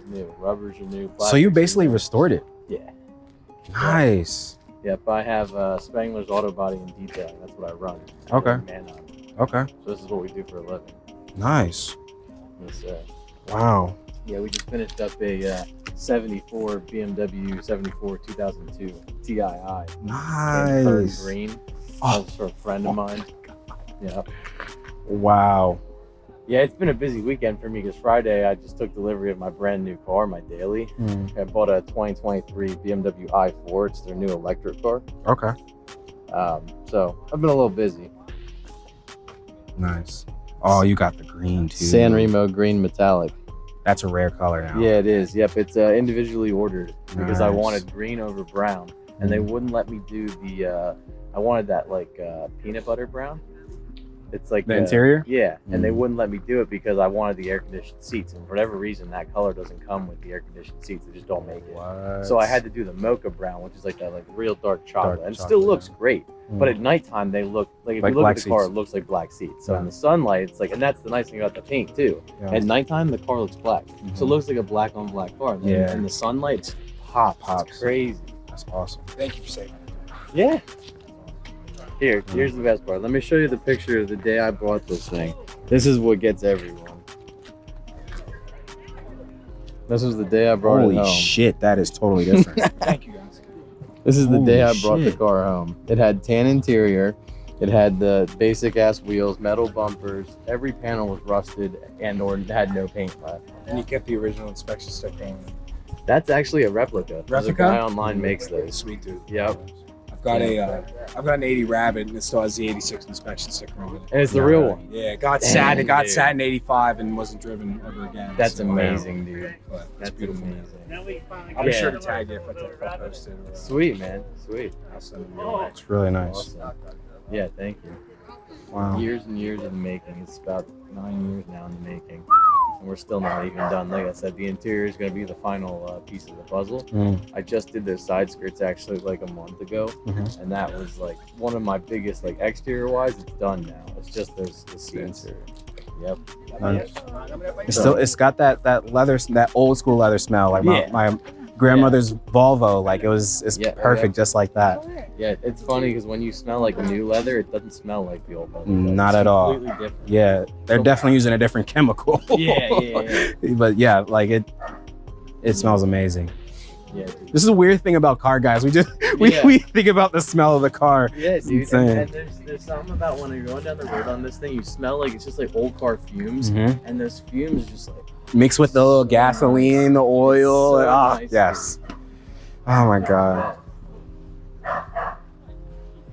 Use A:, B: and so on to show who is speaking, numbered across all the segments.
A: new. Rubbers are new.
B: So you basically restored it.
A: Yeah.
B: Nice.
A: Yep, I have Spangler's Auto Body and Detailing. That's what I run.
B: Okay.
A: Manheim.
B: Okay.
A: So this is what we do for a living.
B: Nice.
A: Yes, sir.
B: Wow.
A: Yeah, we just finished up a 74 BMW 74 2002 TII.
B: Nice.
A: Green.
B: Oh.
A: That was for a friend of mine. Yeah.
B: Wow.
A: Yeah, it's been a busy weekend for me because Friday I just took delivery of my brand new car, my daily. I bought a 2023 BMW i4. It's their new electric car.
B: Okay.
A: So I've been a little busy.
B: Nice. Oh, you got the green too.
A: San Remo green metallic.
B: That's a rare color now.
A: Yeah, it is. Yep, it's individually ordered because I
B: Nice.
A: wanted green over brown, and they wouldn't let me do the. I wanted that like peanut butter brown. It's like
B: The interior?
A: Yeah, and they wouldn't let me do it because I wanted the air conditioned seats, and for whatever reason that color doesn't come with the air conditioned seats. They just don't make it.
B: What?
A: So I had to do the mocha brown, which is like that like real dark chocolate,
B: Dark
A: and it
B: chocolate,
A: still looks
B: yeah.
A: great. But at nighttime they look like if
B: Like
A: you look
B: black
A: at the car,
B: seats.
A: it looks like black seats. So
B: Yeah.
A: in the sunlight, it's like, and that's the nice thing about the paint too.
B: Yeah.
A: At nighttime, the car looks black, so it looks like a black on black car. And then
B: Yeah.
A: in the sunlight, it's pops. It's crazy.
B: That's awesome.
C: Thank you for saying
A: Yeah. Here's the best part. Let me show you the picture of the day I bought this thing. This is what gets everyone. This was the day I brought
B: Holy
A: it home.
B: shit, that is totally different.
C: that. Thank you, guys.
A: This is the
B: Holy
A: day I brought the
B: shit.
A: car home. It had tan interior. It had the basic ass wheels, metal bumpers. Every panel was rusted and or had no paint left.
C: And you kept the original inspection sticker on.
A: That's actually a replica. There's a
C: Replica?
A: guy online makes those.
C: Sweet dude.
A: Yep.
C: I've got an 80 Rabbit and it still has the 86 inspection sticker on it.
A: And it's the real one.
C: Yeah, it got
A: Dang,
C: sat. It got
A: dude.
C: sat in 85 and wasn't driven ever again.
A: That's
C: so,
A: amazing, dude.
C: But it's
A: That's
C: beautiful.
A: amazing.
C: I'll be
A: Yeah.
C: sure to tag you if I post it. Or,
A: Sweet, man. Sweet.
C: I'll send it your way.
B: It's really nice.
A: Awesome. Yeah, thank you.
B: Wow.
A: Years and years in the making. It's about 9 years now in the making. And we're still not even done. Like I said, the interior is going to be the final piece of the puzzle. I just did those side skirts actually like a month ago. And that was like one of my biggest, like exterior wise, it's done now. It's just the seats. Yep.
B: Nice. It's got that leather, that old school leather smell. Like my grandmother's Volvo, like it's perfect just like that.
A: Yeah, it's funny because when you smell like new leather, it doesn't smell like the old leather.
B: Not
A: It's
B: at all.
A: completely different.
B: Yeah, they're definitely using a different chemical.
A: Yeah.
B: But yeah, like it smells amazing.
A: Yeah, dude.
B: This is a weird thing about car guys. We think about the smell of the car.
A: Yeah,
B: It's
A: dude.
B: insane.
A: And there's something about when you're going down the road on this thing, you smell like it's just like old car fumes, and those fumes just like
B: Mixed with the little gasoline, the oil.
A: So
B: and,
A: nice,
B: yes. Oh my god.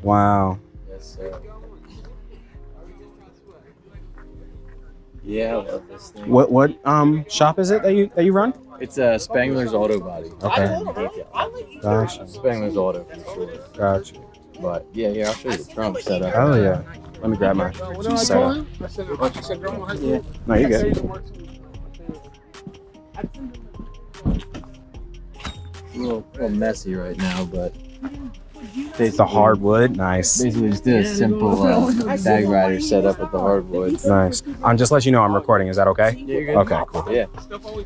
B: Wow.
A: Yes, sir. Yeah, I love this thing.
B: What shop is it that you run?
A: It's Spangler's Auto Body.
B: Okay. Gotcha.
A: Spangler's Auto for sure.
B: Gotcha.
A: But yeah, here I'll show you the trunk setup.
B: Oh yeah. Let me grab my setup.
C: Yeah.
B: No, you're good.
A: A little messy right now, but
B: It's the hardwood. Nice.
A: basically just did a simple bag rider setup with the hardwood.
B: Nice. Just let you know I'm recording. Is that okay?
A: Yeah, you're good.
B: Okay, cool.
A: Yeah.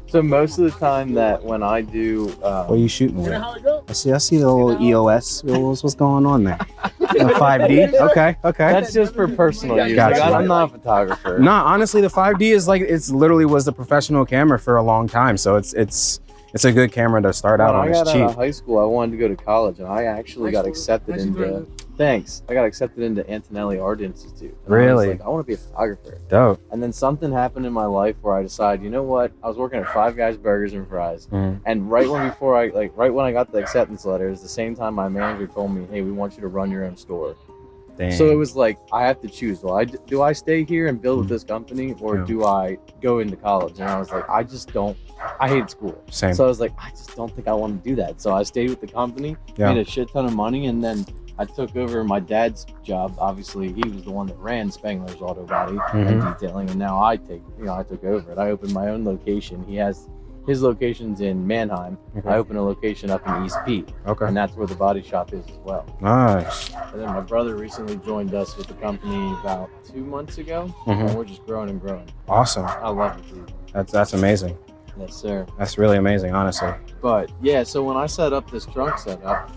A: So most of the time that when I do,
B: What are you shooting with? I see the little EOS. What's going on there? The 5D. Okay.
A: that's just for personal use.
B: Gotcha.
A: Like, I'm not a photographer.
B: No, honestly, the 5D is like literally was the professional camera for a long time. So it's a good camera to start out on.
A: When I
B: It's
A: got out of
B: cheap.
A: high school, I wanted to go to college, and I actually got accepted into. Thanks. I got accepted into Antonelli Art Institute. And
B: Really?
A: I was like, I want to be a photographer.
B: Dope.
A: And then something happened in my life where I decided, you know what? I was working at Five Guys Burgers and Fries, and right when I got the acceptance letters, the same time my manager told me, "Hey, we want you to run your own store."
B: Dang.
A: So it was like I have to choose. Well, do I stay here and build with this company, or
B: Yeah.
A: do I go into college? And I was like, I just don't. I hate school.
B: Same.
A: So I was like, I just don't think I want to do that. So I stayed with the company,
B: Yeah.
A: made a shit ton of money, and then I took over my dad's job. Obviously, he was the one that ran Spangler's Auto Body and detailing, and now I took over it. I opened my own location. He has his location's in Manheim. I opened a location up in East Pete,
B: Okay.
A: and that's where the body shop is as well.
B: Nice.
A: And then my brother recently joined us with the company about 2 months ago, and we're just growing and growing.
B: Awesome.
A: I love it, dude.
B: That's amazing.
A: Yes, sir.
B: That's really amazing, honestly.
A: But yeah, so when I set up this trunk setup,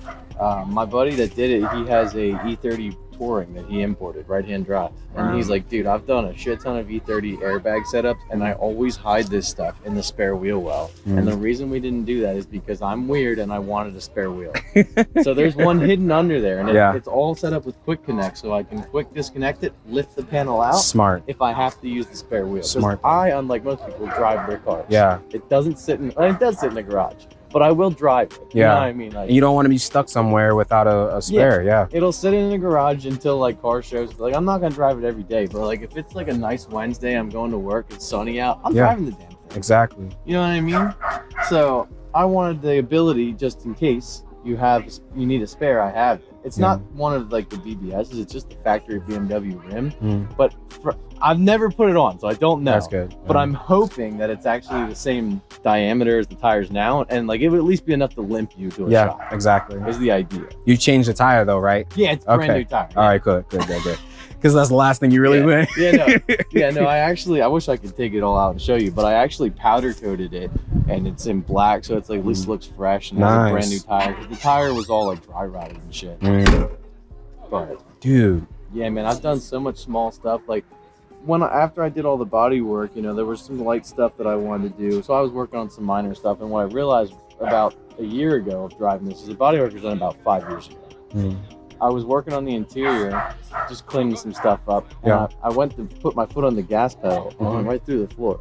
A: my buddy that did it, he has a E30 Touring that he imported, right-hand drive. And he's like, dude, I've done a shit ton of E30 airbag setups, and I always hide this stuff in the spare wheel well. And the reason we didn't do that is because I'm weird and I wanted a spare wheel. So there's one hidden under there, and it's all set up with quick connect, so I can quick disconnect it, lift the panel out.
B: Smart.
A: If I have to use the spare wheel.
B: Smart.
A: I, unlike most people, drive their cars.
B: Yeah.
A: It doesn't sit in, it does sit in the garage, but I will drive it. You know what I mean? Like,
B: you don't want to be stuck somewhere without a spare. Yeah.
A: It'll sit in the garage until like car shows. Like, I'm not gonna drive it every day, but like if it's like a nice Wednesday, I'm going to work, it's sunny out, I'm driving the damn thing.
B: Exactly.
A: You know what I mean? So I wanted the ability, just in case you need a spare, I have it. It's not one of like the BBSs, it's just the factory BMW rim. But I've never put it on, so I don't know.
B: That's good.
A: But I'm hoping that it's actually the same diameter as the tires now, and like it would at least be enough to limp you to a shop.
B: Yeah, exactly.
A: Is the idea.
B: You changed the tire though, right?
A: Yeah, it's a brand new tire.
B: All right, good. Because that's the last thing you really win.
A: No, I wish I could take it all out and show you, but I actually powder coated it, and it's in black, so it's like at least looks fresh, and it's a brand new tire, because the tire was all like dry rotted and shit. But
B: dude,
A: yeah, man, I've done so much small stuff. Like after I did all the body work, you know, there was some light stuff that I wanted to do, so I was working on some minor stuff. And what I realized about a year ago of driving this is the body work was done about 5 years ago. I was working on the interior, just cleaning some stuff up. And I went to put my foot on the gas pedal, and I went right through the floor.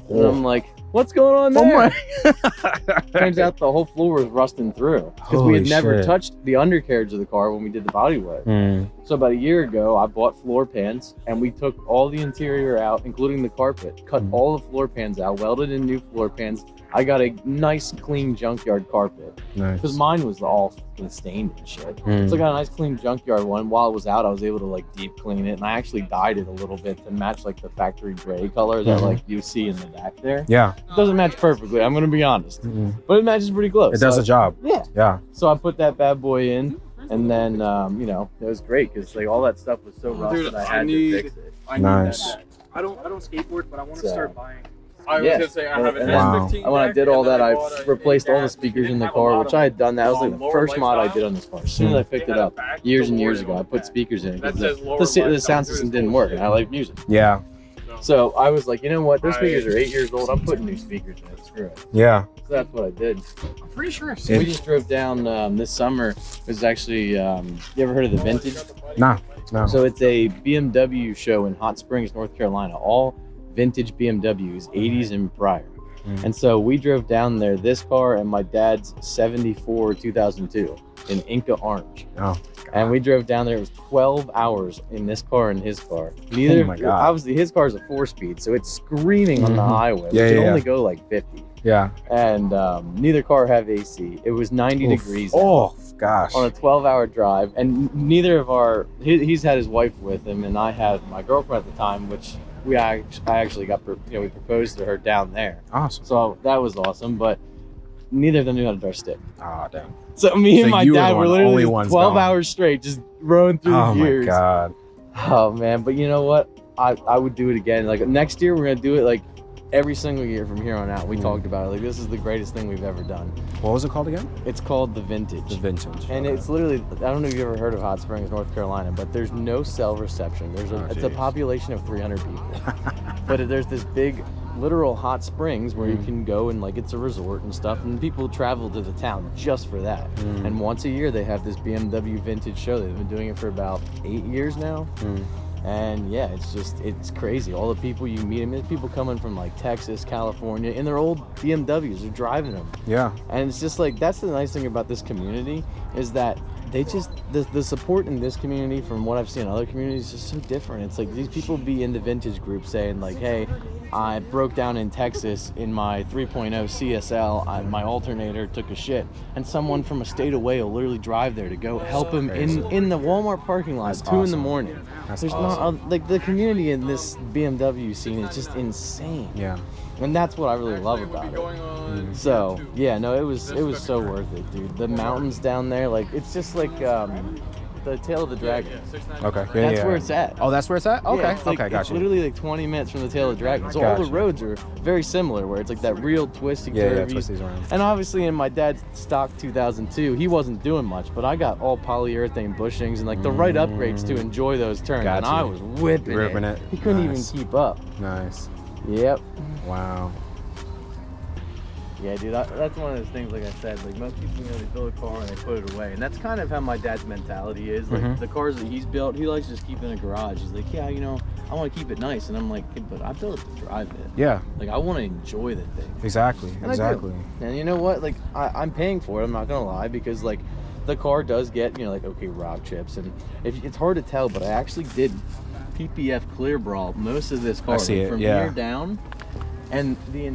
A: And I'm like, what's going on there? Turns out the whole floor was rusting through, because we had never touched the undercarriage of the car when we did the body work. So about a year ago, I bought floor pans, and we took all the interior out, including the carpet, cut all the floor pans out, welded in new floor pans. I got a nice, clean junkyard carpet, because mine was all stained and shit. So I got a nice, clean junkyard one. While it was out, I was able to like deep clean it, and I actually dyed it a little bit to match like the factory gray color that like you see in the back there. Yeah, it doesn't match perfectly, I'm gonna be honest, but it matches pretty close.
B: It does the job. Yeah.
A: So I put that bad boy in, and then you know, it was great because like all that stuff was so rough that I had to fix it.
B: Nice.
C: I don't skateboard, but I want to start buying.
A: I was gonna say I have an S15. And when I did all that, I replaced all the speakers in the car, which I had done. That was like the first mod I did on this car. As soon as I picked it up, years and years ago, I put speakers in it because the sound system didn't work, and I like music. Yeah. So I was like, you know what? Those speakers are 8 years old. I'm putting new speakers in it. Screw it. Yeah. So that's what I did.
C: I'm pretty sure I've seen
A: We just drove down this summer. It was actually, you ever heard of the Vintage?
B: No.
A: So it's a BMW show in Hot Springs, North Carolina. All vintage BMWs, 80s and prior. And so we drove down there, this car and my dad's 74 2002 in Inca Orange. And we drove down there. It was 12 hours in this car and his car. Neither, obviously his car is a 4-speed, so it's screaming on the highway. It only go like 50. And neither car have AC. It was 90 degrees out on a 12-hour drive, and neither of he's had his wife with him, and I had my girlfriend at the time, which I actually got, we proposed to her down there. Awesome. So that was awesome, but neither of them knew how to drive stick. Oh, damn. So me and my dad were literally 12 hours straight, just rowing through the gears. Oh my God. Oh man, but you know what? I would do it again. Like next year, we're gonna do it like every single year from here on out. We talked about it. Like this is the greatest thing we've ever done.
B: What was it called again?
A: It's called the Vintage.
B: The Vintage.
A: And it's literally, I don't know if you've ever heard of Hot Springs, North Carolina, but there's no cell reception. It's a population of 300 people. But there's this big literal hot springs where you can go, and like it's a resort and stuff, and people travel to the town just for that. And once a year they have this BMW Vintage show. They've been doing it for about 8 years now. And yeah, it's crazy. All the people you meet, I mean, people coming from like Texas, California, in their old BMWs, they're driving them. Yeah. And it's just like, that's the nice thing about this community, is that they just, the support in this community from what I've seen in other communities is so different. It's like these people be in the vintage group saying like, hey, I broke down in Texas in my 3.0 CSL, my alternator took a shit, and someone from a state away will literally drive there to go help him in the Walmart parking lot at 2 in the morning. There's not like the community in this BMW scene is just insane. Yeah. And that's what I really love about it. So yeah, no, it was so worth it, dude. The mountains down there, like it's just like the tail of the dragon.
B: Okay.
A: That's where it's at.
B: Oh, that's where it's at? Okay.
A: Yeah, it's like,
B: okay, gotcha.
A: It's literally like 20 minutes from the tail of the dragon. So all the roads are very similar, where it's like that real twisty curvy.
B: Twisties around.
A: And obviously in my dad's stock 2002, he wasn't doing much, but I got all polyurethane bushings and like the right upgrades to enjoy those turns.
B: Gotcha.
A: And I was whipping it. He couldn't even keep up.
B: Nice.
A: Yep.
B: Wow.
A: Yeah, dude, that's one of those things, like I said, like most people, they build a car and they put it away. And that's kind of how my dad's mentality is. Like the cars that he's built, he likes to just keep in a garage. He's like, yeah, I want to keep it nice. And I'm like, but I built it to drive it.
B: Yeah.
A: Like, I want to enjoy the thing.
B: Exactly.
A: And
B: exactly.
A: And you know what? Like, I'm paying for it. I'm not going to lie, because like the car does get, like, okay, rock chips. And it's hard to tell, but I actually did PPF clear brawl most of this car.
B: I see it,
A: from here down. And the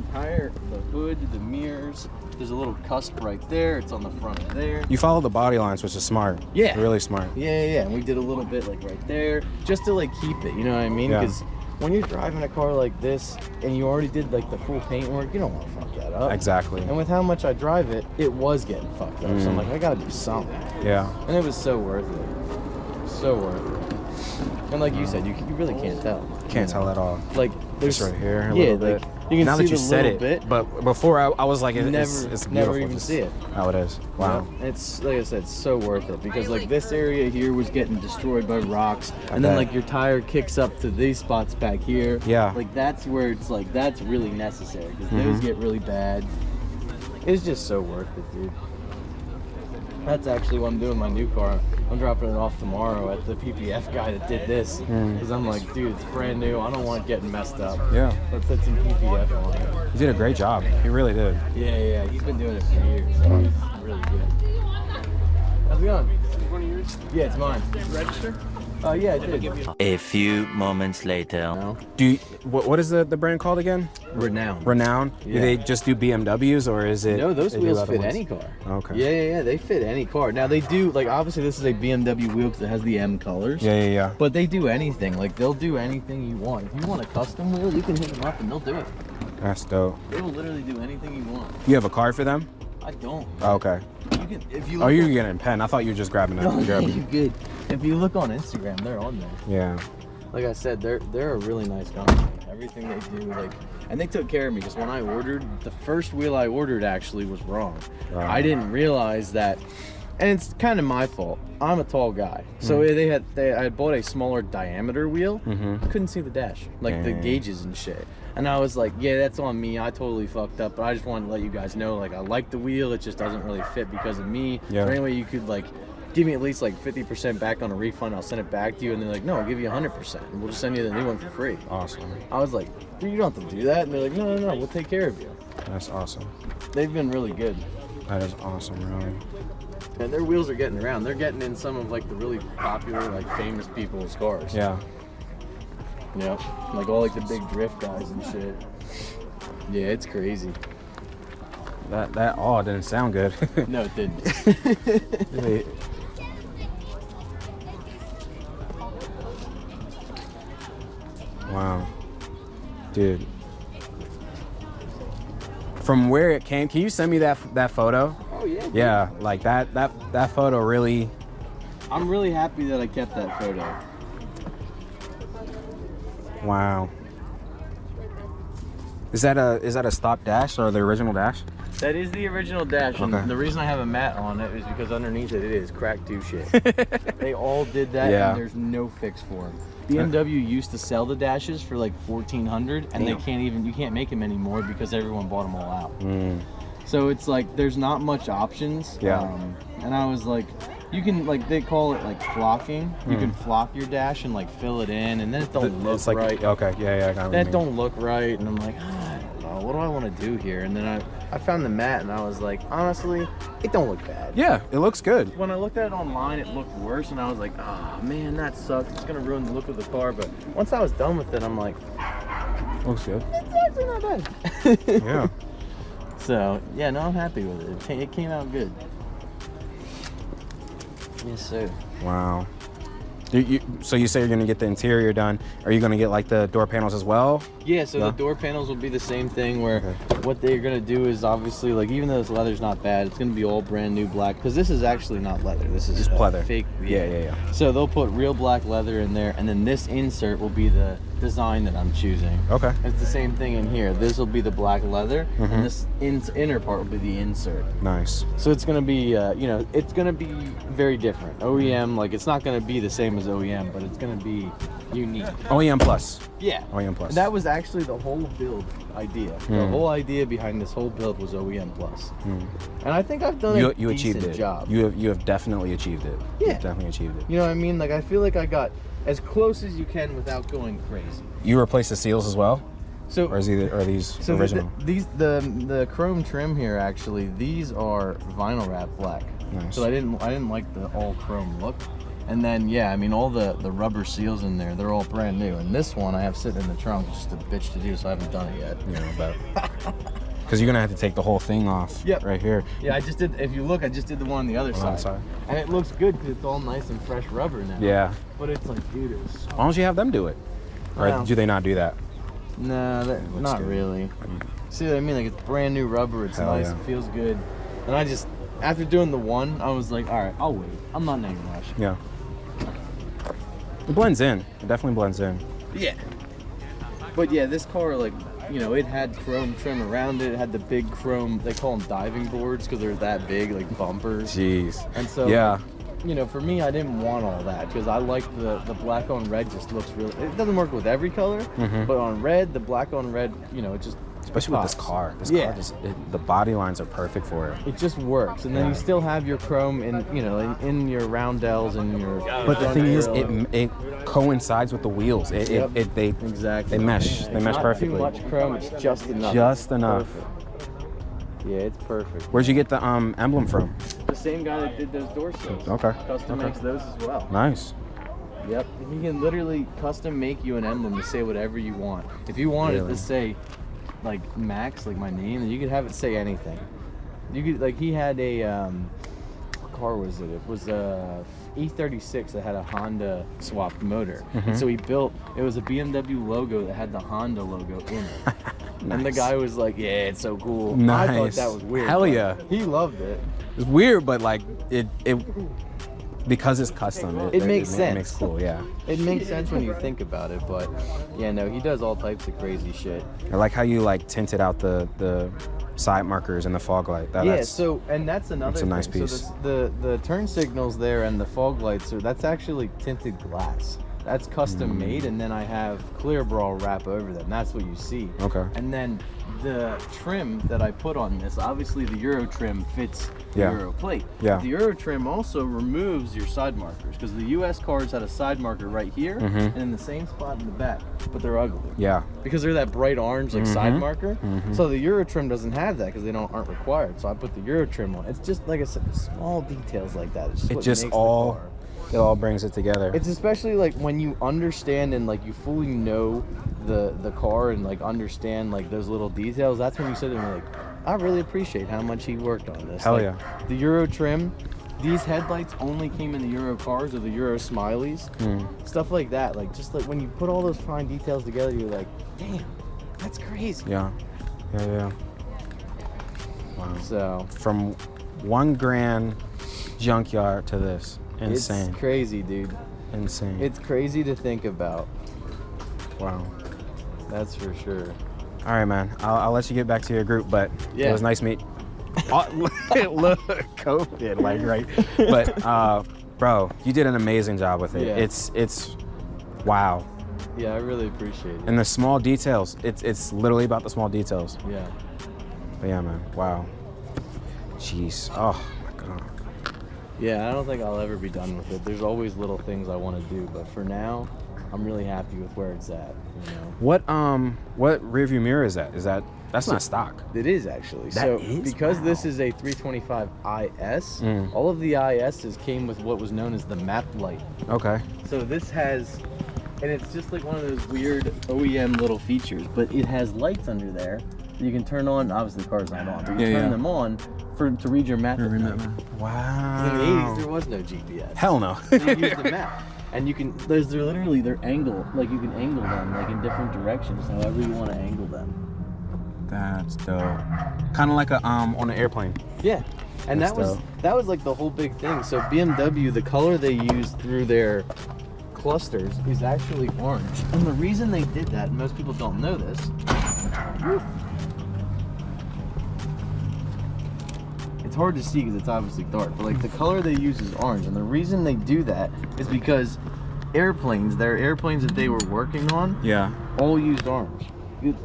A: hood, the mirrors, there's a little cusp right there. It's on the front there.
B: You follow the body lines, which is smart.
A: Yeah.
B: Really smart.
A: Yeah. And we did a little bit like right there, just to like keep it, you know what I mean?
B: Yeah.
A: Because when you're driving a car like this and you already did like the full paint work, you don't want to fuck that up.
B: Exactly.
A: And with how much I drive it, it was getting fucked up. So I'm like, I gotta do something.
B: Yeah.
A: And it was so worth it. So worth it. And like you said, you really can't tell.
B: Can't tell at all.
A: Like there's
B: right here, a little bit.
A: You can
B: now
A: see
B: that you
A: the
B: said
A: little
B: it,
A: bit,
B: but before I was like, it's beautiful.
A: Never even see it.
B: Oh, it is. Wow.
A: Yeah. It's like I said, it's so worth it, because like this area here was getting destroyed by rocks, and then like your tire kicks up to these spots back here.
B: Yeah.
A: Like that's where it's like that's really necessary, because those get really bad. It's just so worth it, dude. That's actually what I'm doing with my new car. I'm dropping it off tomorrow at the PPF guy that did this. Because I'm like, dude, it's brand new. I don't want it getting messed up.
B: Yeah.
A: Let's put some PPF on it.
B: He did a great job. He really did.
A: Yeah. He's been doing it for years. So he's really good. How's it going? One of yours? Yeah, it's mine. Register? Yeah, I did.
D: A few moments later.
A: No.
B: What is the brand called again?
A: Renown.
B: Renown?
A: Yeah.
B: Do they just do BMWs, or is it?
A: No, those
B: they do
A: wheels
B: other
A: fit
B: ones?
A: any car.
B: Okay.
A: Yeah. They fit any car. Now they do, like, obviously this is a BMW wheel because it has the M colors.
B: Yeah.
A: But they do anything. Like, they'll do anything you want. If you want a custom wheel, you can hit them up and they'll do it.
B: That's dope.
A: They will literally do anything you want.
B: You have a card for them?
A: I don't.
B: Oh, okay.
A: You can, if you
B: Oh, you're getting a pen. I thought you were just grabbing
A: No,
B: it.
A: you're good. If you look on Instagram, they're on there.
B: Yeah.
A: Like I said, they're a really nice company. Everything they do, like, and they took care of me, because when I ordered, the first wheel I ordered actually was wrong.
B: Wow.
A: I didn't realize that, and it's kind of my fault. I'm a tall guy, so I had bought a smaller diameter wheel. Couldn't see the dash, like the gauges and shit. And I was like, yeah, that's on me. I totally fucked up. But I just wanted to let you guys know, like, I like the wheel. It just doesn't really fit because of me.
B: Yeah.
A: Or anyway, you could like give me at least like 50% back on a refund. I'll send it back to you. And they're like, no, I'll give you 100%. And we'll just send you the new one for free.
B: Awesome.
A: I was like, dude, you don't have to do that. And they're like, no, we'll take care of you.
B: That's awesome.
A: They've been really good.
B: That is awesome, really.
A: And their wheels are getting around. They're getting in some of like the really popular, like famous people's cars.
B: Yeah.
A: Yep. Like all like the big drift guys and shit. Yeah, it's crazy.
B: That didn't sound good.
A: No, it didn't.
B: Really. Wow. Dude. From where it came, can you send me that photo?
A: Oh yeah. Dude.
B: Yeah, like that photo really.
A: I'm really happy that I kept that photo.
B: Wow. Is that a stock dash or the original dash?
A: That is the original dash, and
B: Okay.
A: the reason I have a mat on it is because underneath it is cracked to shit. They all did that,
B: Yeah.
A: and there's no fix for them. BMW used to sell the dashes for like $1,400, and you can't make them anymore because everyone bought them all out. So it's like there's not much options.
B: Yeah.
A: And I was like, you can, like, they call it like flocking. You can flock your dash and like fill it in, and then it don't look
B: It's like,
A: right.
B: okay, yeah, I got what you
A: That
B: mean.
A: don't look right, and I'm like, I don't know, what do I want to do here? And then I found the mat, and I was like, honestly, it don't look bad.
B: Yeah, it looks good.
A: When I looked at it online, it looked worse, and I was like, oh man, that sucks. It's gonna ruin the look of the car. But once I was done with it, I'm like,
B: Looks good.
A: it's actually not bad.
B: Yeah.
A: So yeah, no, I'm happy with it. It came out good. Yes, sir.
B: Wow. So you say you're gonna get the interior done. Are you gonna get like the door panels as well?
A: Yeah, so
B: Yeah.
A: the door panels will be the same thing where what they're gonna do is obviously, like, even though this leather's not bad, it's gonna be all brand new black, because this is actually not leather. This is
B: just pleather.
A: Fake.
B: Yeah.
A: So they'll put real black leather in there, and then this insert will be the design that I'm choosing.
B: Okay.
A: It's the same thing in here. This will be the black leather, and this inner part will be the insert.
B: Nice.
A: So it's gonna be, you know, it's gonna be very different. OEM, like, it's not gonna be the same as OEM, but it's gonna be unique.
B: OEM Plus.
A: Yeah.
B: OEM Plus.
A: That was actually the whole build idea. The whole idea behind this whole build was OEM Plus. And I think I've done
B: you
A: a
B: achieved
A: decent
B: it.
A: job.
B: You have definitely achieved it.
A: Yeah.
B: You've definitely achieved it.
A: You know what I mean? Like, I feel like I got as close as you can without going crazy.
B: You replaced the seals as well?
A: So,
B: Or are these original?
A: The chrome trim here, actually, these are vinyl wrap black.
B: Nice.
A: So I didn't like the all chrome look. And then, yeah, I mean, all the rubber seals in there, they're all brand new. And this one I have sitting in the trunk, just a bitch to do, so I haven't done it yet.
B: Yeah, I bet. Because you're gonna have to take the whole thing off.
A: Yep.
B: Right here.
A: Yeah, I just did. If you look, I just did the one on the other side. And it looks good because it's all nice and fresh rubber now.
B: Yeah.
A: But it's like, dude, it was so...
B: Why don't you have them do it? Or
A: Well,
B: do they not do that?
A: No, not
B: good.
A: really. See what I mean? Like, it's brand new rubber. It's
B: Hell
A: nice.
B: yeah.
A: It feels good. And I just, after doing the one, I was like, all right, I'll wait. I'm not in any rush.
B: Yeah. It blends in. It definitely blends in.
A: Yeah. But yeah, this car, like, you know, it had chrome trim around it. It had the big chrome, they call them diving boards because they're that big, like bumpers.
B: Jeez.
A: And so,
B: yeah.
A: you know, for me, I didn't want all that because I like the black on red just looks really, it doesn't work with every color, but on red, the black on red, you know, it just
B: Especially with this car. This car just, the body lines are perfect for it.
A: It just works. And then you still have your chrome in, you know, in your roundels and your...
B: But the thing is, it coincides with the wheels. They
A: exactly.
B: They mesh. They mesh perfectly.
A: Not too much chrome, it's just enough.
B: Just enough.
A: Perfect. Yeah, it's perfect.
B: Where'd you get the emblem from?
A: The same guy that did those door sills.
B: Okay.
A: Custom makes those as well.
B: Nice.
A: Yep. He can literally custom make you an emblem to say whatever you want. If you wanted to say, like, Max, like my name, then you could have it say anything. You could, like, he had a, what car was it? It was a E36 that had a Honda swapped motor. And so he built, it was a BMW logo that had the Honda logo in it.
B: Nice.
A: And the guy was like, yeah, it's so cool.
B: Nice.
A: I thought that was weird.
B: Hell yeah.
A: He loved it.
B: It's weird, but like it because it's custom.
A: It makes sense.
B: It makes cool, yeah.
A: It makes sense when you think about it, but yeah, no, he does all types of crazy shit.
B: I like how you like tinted out the side markers and the fog light.
A: And that's another
B: nice
A: thing.
B: piece.
A: So the turn signals there and the fog lights, that's actually tinted glass. That's custom made, and then I have clear bra wrap over them. That's what you see.
B: Okay.
A: And then the trim that I put on this, obviously the Euro trim fits the Euro plate.
B: Yeah.
A: The Euro trim also removes your side markers because the US cars had a side marker right here and in the same spot in the back, but they're ugly.
B: Yeah.
A: Because they're that bright orange like side marker. So the Euro trim doesn't have that because they aren't required. So I put the Euro trim on. It's just like I said, small details like that. It's just what makes the car.
B: It all brings it together.
A: It's especially like when you understand and like you fully know the car and like understand like those little details. That's when you sit there and like, I really appreciate how much he worked on this.
B: Hell
A: like,
B: yeah.
A: The Euro trim, these headlights only came in the Euro cars or the Euro smileys, stuff like that. Like just like when you put all those fine details together, you're like, damn, that's crazy.
B: Yeah. Wow.
A: So
B: from $1,000 junkyard to this. Insane.
A: It's crazy, dude.
B: Insane.
A: It's crazy to think about.
B: Wow.
A: That's for sure.
B: All right, man. I'll let you get back to your group, but it was nice meeting. Look, COVID, like, right? But, bro, you did an amazing job with it.
A: Yeah.
B: It's wow.
A: Yeah, I really appreciate it.
B: And the small details. It's literally about the small details.
A: Yeah.
B: But yeah, man. Wow. Jeez. Oh my God.
A: Yeah, I don't think I'll ever be done with it. There's always little things I want to do, but for now, I'm really happy with where it's at. You know.
B: What rear view mirror is that? That's not stock?
A: It is actually. Because this is a 325 IS, all of the ISs came with what was known as the map light.
B: Okay.
A: So this has, and it's just like one of those weird OEM little features, but it has lights under there that you can turn on. Obviously, the car's not on, but you turn them on to read your map.
B: Wow.
A: In the 80s, there was no GPS.
B: Hell no.
A: So you use the map. And you can, they're literally, they're angle, like you can angle them like in different directions, however you want to angle them.
B: That's dope. Kind of like a on an airplane.
A: Yeah, and
B: That's
A: that was like the whole big thing. So BMW, the color they used through their clusters is actually orange, and the reason they did that, and most people don't know this, it's hard to see because it's obviously dark, but like the color they use is orange, and the reason they do that is because airplanes, their airplanes that they were working on, all used orange.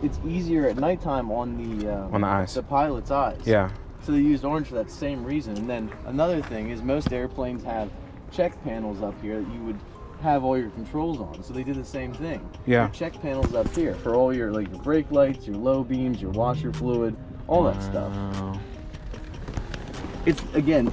A: It's easier at nighttime on the
B: eyes,
A: the pilot's eyes.
B: Yeah.
A: So they used orange for that same reason. And then another thing is most airplanes have check panels up here that you would have all your controls on. So they did the same thing.
B: Yeah.
A: Your check panels up here for all your like your brake lights, your low beams, your washer fluid, all that stuff. It's again